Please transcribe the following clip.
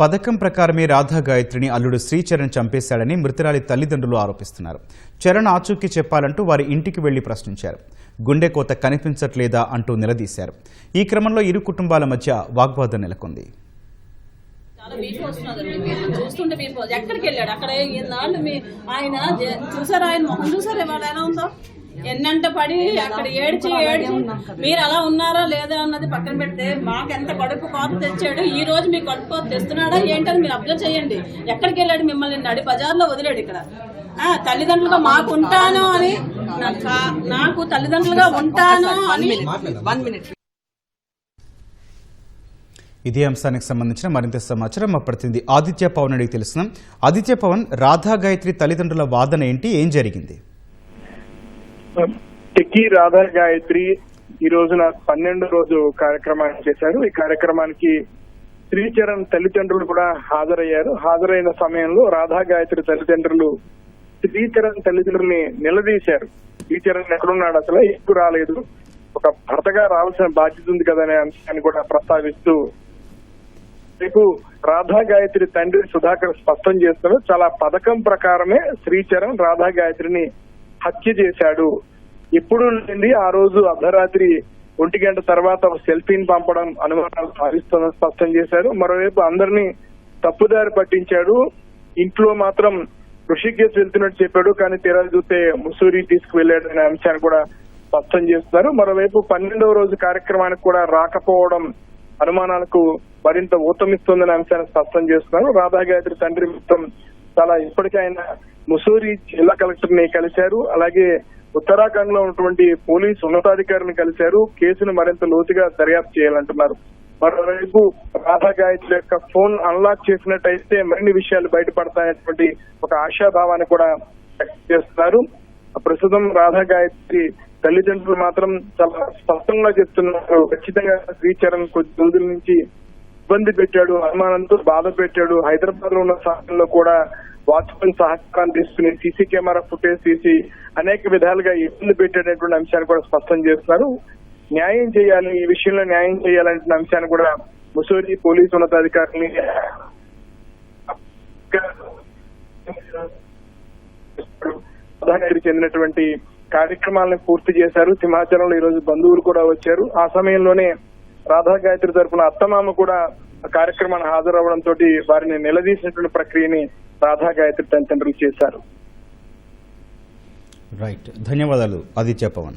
పథకం ప్రకారమే రాధా గాయత్రిని అల్లుడు శ్రీచరణ్ చంపేశాడని మృతురాలి తల్లిదండ్రులు ఆరోపిస్తున్నారు. చరణ్ ఆచూకీ చెప్పాలంటూ వారి ఇంటికి వెళ్లి ప్రశ్నించారు. గుండె కోత కనిపించట్లేదా అంటూ నిలదీశారు. ఈ క్రమంలో ఇరు కుటుంబాల మధ్య వాగ్వాదం నెలకొంది. ఎక్కడికి వెళ్ళాడు? అక్కడ ఆయన చూసారా? ఆయన మొహం చూసారా? ఇవాళ ఎలా ఉందో ఎన్నంట పడి అక్కడ ఏడ్చి మీరు అలా ఉన్నారా లేదా అన్నది పక్కన పెడితే మాకు ఎంత కడుపు కోత తెచ్చాడు. ఈ రోజు మీ కడుపు కోత తెస్తున్నాడా ఏంటని మీరు అబ్జర్వ్ చేయండి. ఎక్కడికి వెళ్ళాడు? మిమ్మల్ని నడి బజార్లో వదిలేడు. ఇక్కడ తల్లిదండ్రులుగా మాకు ఉంటాను అని, నాకు తల్లిదండ్రులుగా ఉంటాను అని. ఇదే అంశానికి సంబంధించిన మరింత సమాచారం మా ప్రతినిధి ఆదిత్య పవన్ అడిగి తెలుస్తున్నాం. ఆదిత్య పవన్, రాధా గాయత్రి తల్లిదండ్రుల వాదన ఏంటి? ఏం జరిగింది? టెక్కీ రాధా గాయత్రి ఈ రోజున 12వ రోజు కార్యక్రమాన్ని చేశారు. ఈ కార్యక్రమానికి శ్రీచరణ్ తల్లిదండ్రులు కూడా హాజరయ్యారు. హాజరైన సమయంలో రాధా గాయత్రి తల్లిదండ్రులు శ్రీచరణ్ తల్లిదండ్రుల్ని నిలదీశారు. శ్రీచరణ్ ఎక్కడున్నాడు, అసలు ఎక్కువ రాలేదు, ఒక భర్తగా రావాల్సిన బాధ్యత ఉంది కదా అనే అంశాన్ని కూడా ప్రస్తావిస్తూ రేపు రాధా గాయత్రి తండ్రి సుధాకర్ స్పష్టం చేస్తున్నారు. చాలా పథకం ప్రకారమే శ్రీచరణ్ రాధా గాయత్రిని హత్య చేశాడు. ఎప్పుడు లేని ఆ రోజు అర్ధరాత్రి 1 గంట తర్వాత సెల్ఫీని పంపడం అనుమానాలు సాధిస్తుందని స్పష్టం చేశారు. మరోవైపు అందరినీ తప్పుదారి పట్టించాడు. ఇంట్లో మాత్రం ఋషికేశ్ వెళ్తున్నట్టు చెప్పాడు, కానీ తీరా చూస్తే ముసూరి తీసుకువెళ్లాడు అనే అంశాన్ని కూడా స్పష్టం చేస్తున్నారు. మరోవైపు 12వ రోజు కార్యక్రమానికి కూడా రాకపోవడం అనుమానాలకు మరింత ఊతమిస్తుందనే అంశాన్ని స్పష్టం చేస్తున్నారు. రాధా గాయత్రి తండ్రి మొత్తం చాలా ఇప్పటికే ఆయన ముసూరి జిల్లా కలెక్టర్ ని కలిశారు. అలాగే ఉత్తరాఖండ్ లో ఉన్నటువంటి పోలీసు ఉన్నతాధికారిని కలిశారు. కేసును మరింత లోతుగా దర్యాప్తు చేయాలంటున్నారు. మరోవైపు రాధా గాయత్రి యొక్క ఫోన్ అన్లాక్ చేసినట్టయితే మరిన్ని విషయాలు బయటపడతాయనేటువంటి ఒక ఆశాభావాన్ని కూడా వ్యక్తం చేస్తున్నారు. ప్రస్తుతం రాధా గాయత్రి తల్లిదండ్రులు మాత్రం చాలా స్పష్టంగా చెప్తున్నారు. ఖచ్చితంగా శ్రీచరణ్ కొద్ది రోజుల నుంచి ఇబ్బంది పెట్టాడు, అనుమానంతో బాధ పెట్టాడు. హైదరాబాద్ లో ఉన్న సమయంలో కూడా వాచ్మెన్ సహకారాన్ని తీసుకుని సీసీ కెమెరా ఫుటేజ్ తీసి అనేక విధాలుగా ఇబ్బంది పెట్టేటటువంటి అంశాన్ని కూడా స్పష్టం చేస్తున్నారు. న్యాయం చేయాలి, ఈ విషయంలో న్యాయం చేయాలంటే అంశాన్ని కూడా ముసూరి పోలీసు ఉన్నతాధికారిని చెందినటువంటి కార్యక్రమాలను పూర్తి చేశారు. సింహాచలంలో ఈ రోజు బంధువులు కూడా వచ్చారు. ఆ సమయంలోనే రాధా గాయత్రి తరఫున అత్తమామ కూడా కార్యక్రమాన్ని హాజరవడంతో వారిని నిలదీసినటువంటి ప్రక్రియని రాధా గాయత్రి తల్లిదండ్రులు చేశారు. రైట్, ధన్యవాదాలు ఆదిత్య పవన్.